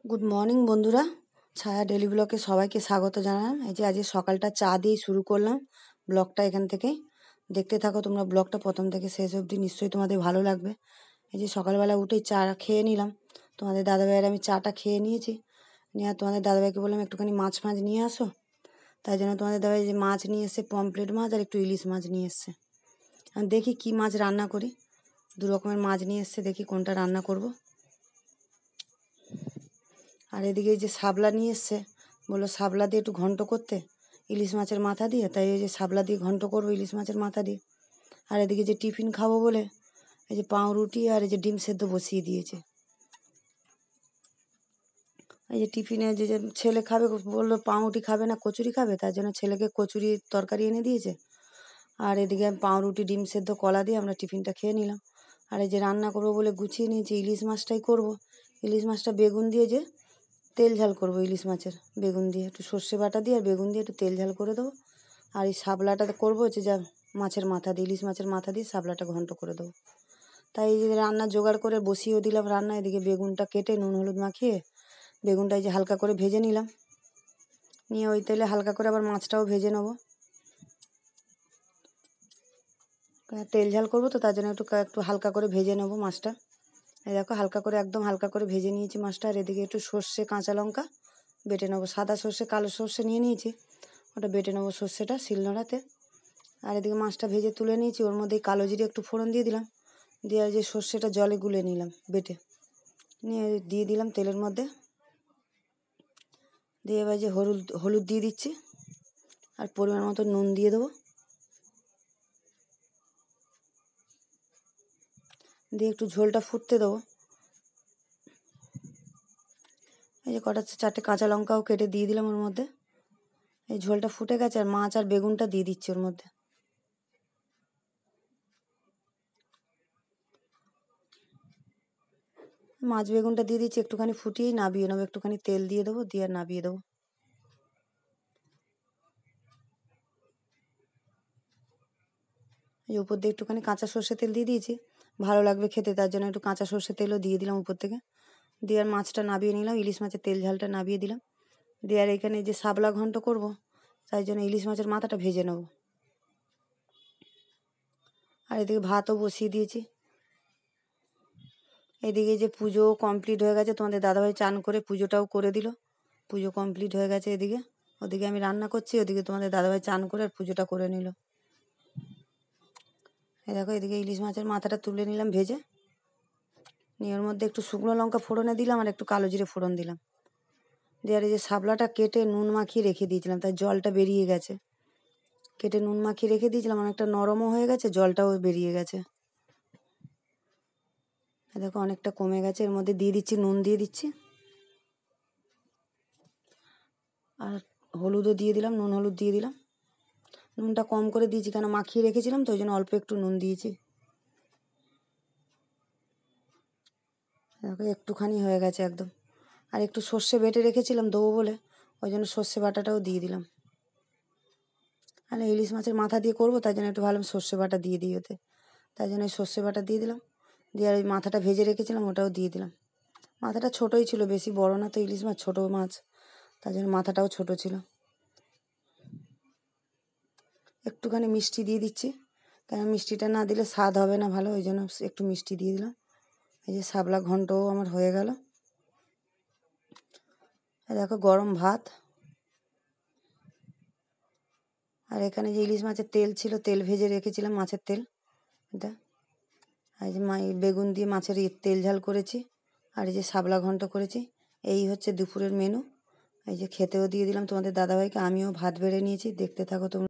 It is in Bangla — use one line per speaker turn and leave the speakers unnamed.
গুড মর্নিং বন্ধুরা, ছায়া ডেলি ব্লকে সবাইকে স্বাগত জানালাম। এই যে আজকে সকালটা চা দিয়ে শুরু করলাম ব্লগটা। এখান থেকেই দেখতে থাকো তোমরা ব্লগটা প্রথম থেকে শেষ অবধি, নিশ্চয়ই তোমাদের ভালো লাগবে। এই যে সকালবেলা উঠেই চা খেয়ে নিলাম, তোমাদের দাদাভাইয়ের আমি চাটা খেয়ে নিয়েছি। নিয়ে তোমাদের দাদাভাইকে বললাম একটুখানি মাছ নিয়ে আসো। তাই জন্য তোমাদের দাদাভাই যে মাছ নিয়ে এসছে, পমফ্লেট মাছ আর একটু ইলিশ মাছ নিয়ে এসছে। আমি দেখি কি মাছ রান্না করি, দু রকমের মাছ নিয়ে এসছে, দেখি কোনটা রান্না করব। আর এদিকে এই যে শাপলা নিয়ে এসছে, বললো শাপলা দিয়ে একটু ঘন্ট করতে ইলিশ মাছের মাথা দিয়ে, তাই এই যে শাপলা দিয়ে ঘন্ট করবো ইলিশ মাছের মাথা দিয়ে। আর এদিকে যে টিফিন খাবো বলে এই যে পাউরুটি আর এই যে ডিম সেদ্ধ বসিয়ে দিয়েছে। এই যে টিফিনে যে ছেলে খাবে, বললো পাউরুটি খাবে না কচুরি খাবে, তার জন্য ছেলেকে কচুরি তরকারি এনে দিয়েছে। আর এদিকে পাউরুটি ডিম সেদ্ধ কলা দিয়ে আমরা টিফিনটা খেয়ে নিলাম। আর এই যে রান্না করবো বলে গুছিয়ে নিয়েছি, ইলিশ মাছটাই করব। ইলিশ মাছটা বেগুন দিয়ে যে তেল ঝাল করব, ইলিশ মাছের বেগুন দিয়ে একটু সর্ষে বাটা দিয়ে আর বেগুন দিয়ে একটু তেল ঝাল করে দেবো। আর এই শাপলাটা করবো হচ্ছে যা মাছের মাথা দিয়ে, ইলিশ মাছের মাথা দিয়ে শাপলাটা ঘন্ট করে দেবো। তাই এই যে রান্না জোগাড় করে বসিয়েও দিলাম রান্না। এদিকে বেগুনটা কেটে নুন হলুদ মাখিয়ে বেগুনটা এই যে হালকা করে ভেজে নিলাম, নিয়ে ওই তেলে হালকা করে আবার মাছটাও ভেজে নেবো। তেল ঝাল করবো তো তার জন্য একটু হালকা করে ভেজে নেবো মাছটা। এই দেখো হালকা করে, একদম হালকা করে ভেজে নিয়েছি মাছটা। আর এদিকে একটু সর্ষে কাঁচা লঙ্কা বেটে নেবো, সাদা সর্ষে কালো সর্ষে নিয়ে নিয়েছি, ওটা বেটে নেবো সর্ষেটা শিলনোড়াতে। আর এদিকে মাছটা ভেজে তুলে নিয়েছি, ওর মধ্যে কালো জিরে একটু ফোড়ন দিয়ে দিলাম, দিয়ে আর যে সর্ষেটা জলে গুলে নিলাম বেটে, নিয়ে দিয়ে দিলাম তেলের মধ্যে। দিয়ে এবার যে হলুদ দিয়ে দিচ্ছি আর পরিমাণ মতো নুন দিয়ে দেবো, দিয়ে একটু ঝোলটা ফুটতে দেবো। এই যে কটা চারটে কাঁচা লঙ্কাও কেটে দিয়ে দিলাম ওর মধ্যে। এই ঝোলটা ফুটে গেছে আর মাছ আর বেগুনটা দিয়ে দিচ্ছি ওর মধ্যে। মাছ বেগুনটা দিয়ে দিচ্ছি, একটুখানি ফুটিয়েই নাবিয়ে নেবো, একটুখানি তেল দিয়ে দেবো, দিয়ে আর নাবিয়ে দেবো। এই উপর দিয়ে একটুখানি কাঁচা সর্ষে তেল দিয়ে দিয়েছি, ভালো লাগবে খেতে, তার জন্য একটু কাঁচা সর্ষে তেলও দিয়ে দিলাম উপর থেকে। দিয়ে আর মাছটা নাবিয়ে নিলাম, ইলিশ মাছের তেল ঝালটা নাবিয়ে দিলাম। দিয়ে আর এখানে যে শাপলা ঘন্ট করব, তাই জন্য ইলিশ মাছের মাথাটা ভেজে নেব। আর এদিকে ভাতও বসিয়ে দিয়েছি। এদিকে যে পুজো কমপ্লিট হয়ে গেছে, তোমাদের দাদাভাই চান করে পুজোটাও করে দিল, পুজো কমপ্লিট হয়ে গেছে এদিকে। ওদিকে আমি রান্না করছি, ওদিকে তোমাদের দাদাভাই চান করে আর পুজোটা করে নিল। এই দেখো এদিকে ইলিশ মাছের মাথাটা তুলে নিলাম ভেজে, নিয়ে ওর মধ্যে একটু শুকনো লঙ্কা ফোড়নে দিলাম আর একটু কালো জিরে ফোড়ন দিলাম। দিয়ে আর এই যে শাপলাটা কেটে নুন মাখিয়ে রেখে দিয়েছিলাম, তাই জলটা বেরিয়ে গেছে। কেটে নুন মাখিয়ে রেখে দিয়েছিলাম, অনেকটা নরমও হয়ে গেছে, জলটাও বেরিয়ে গেছে। দেখো অনেকটা কমে গেছে। এর মধ্যে দিয়ে দিচ্ছি নুন, দিয়ে দিচ্ছি আর হলুদও দিয়ে দিলাম, নুন হলুদ দিয়ে দিলাম। নুনটা কম করে দিয়েছি কেন মাখিয়ে রেখেছিলাম তো, ওই জন্য অল্প একটু নুন দিয়েছি। দেখো একটুখানি হয়ে গেছে একদম। আর একটু সর্ষে বেটে রেখেছিলাম দেবো বলে, ওই জন্য সর্ষে বাটাটাও দিয়ে দিলাম। আর ইলিশ মাছের মাথা দিয়ে করবো, তাই জন্য একটু ভালো সর্ষে বাটা দিয়ে দিই ওতে, তাই জন্য সর্ষে বাটা দিয়ে দিলাম। দিয়ে আর ওই মাথাটা ভেজে রেখেছিলাম ওটাও দিয়ে দিলাম। মাথাটা ছোটোই ছিল, বেশি বড় না তো, ইলিশ মাছ ছোটো মাছ, তার জন্য মাথাটাও ছোটো ছিল। একটুখানি মিষ্টি দিয়ে দিচ্ছি, কারণ মিষ্টিটা না দিলে স্বাদ হবে না ভালো, ওই জন্য একটু মিষ্টি দিয়ে দিলাম। এই যে শাপলা ঘন্টও আমার হয়ে গেল। দেখো গরম ভাত, আর এখানে যে ইলিশ মাছের তেল ছিল, তেল ভেজে রেখেছিলাম মাছের তেল, এটা এই যে বেগুন দিয়ে মাছের তেল ঝাল করেছি, আর এই যে শাপলা ঘন্ট করেছি। এই হচ্ছে দুপুরের মেনু। এই যে খেতেও দিয়ে দিলাম তোমাদের দাদাভাইকে, আমিও ভাত বেড়ে নিয়েছি, দেখতে থাকো তোমরা।